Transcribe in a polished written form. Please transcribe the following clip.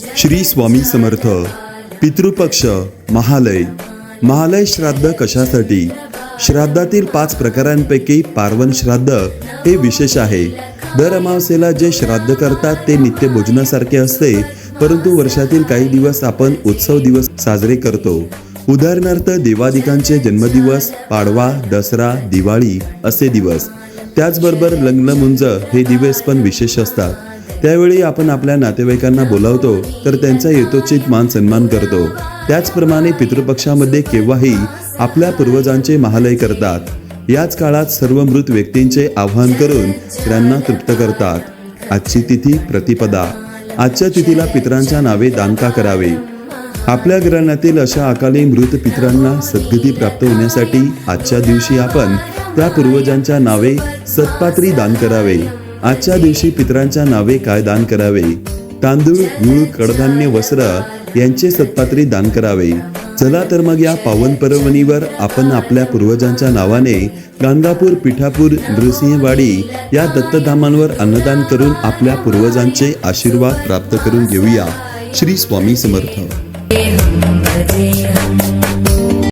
श्री स्वामी समर्थ. पितृपक्ष, महालय श्राद्ध कशासाठी? श्राद्धातील 5 प्रकारांपैकी पार्वन श्राद्ध हे विशेष आहे. दर अमावस्येला जे श्राद्ध करतात ते नित्य भोजनासारखे असते, परंतु वर्षातील काही दिवस आपण उत्सव दिवस साजरे करतो. उदाहरणार्थ देवादिकांचे जन्मदिवस, पाडवा, दसरा, दिवाळी असे दिवस. त्याचबरोबर लग्न मुंज हे दिवस पण विशेष असतात. त्यावेळी आपण आपल्या नातेवाईकांना बोलावतो तर त्यांचा यथोचित मान सन्मान करतो. त्याचप्रमाणे पितृपक्षामध्ये केव्हाही आपल्या पूर्वजांचे महालय करतात. याच काळात सर्व मृत व्यक्तींचे आवाहन करून त्यांना तृप्त करतात. आजची तिथी प्रतिपदा. आजच्या तिथीला पितरांच्या नावे दान का करावे? आपल्या घराण्यातील अशा अकाली मृत पितरांना सद्गती प्राप्त होण्यासाठी आजच्या दिवशी आपण त्या पूर्वजांच्या नावे सत्पात्री दान करावे. आजच्या दिवशी पितरांच्या नावे काय दान करावे? तांदूळ, गूळ, कडधान्य, वस्त्र यांचे सत्पात्री दान करावे. चला तर मग या पावन पर्वणीवर आपण आपल्या पूर्वजांच्या नावाने गाणगापूर, पिठापूर, नृसिंहवाडी या दत्तधामांवर अन्नदान करून आपल्या पूर्वजांचे आशीर्वाद प्राप्त करून घेऊया. श्री स्वामी समर्थ.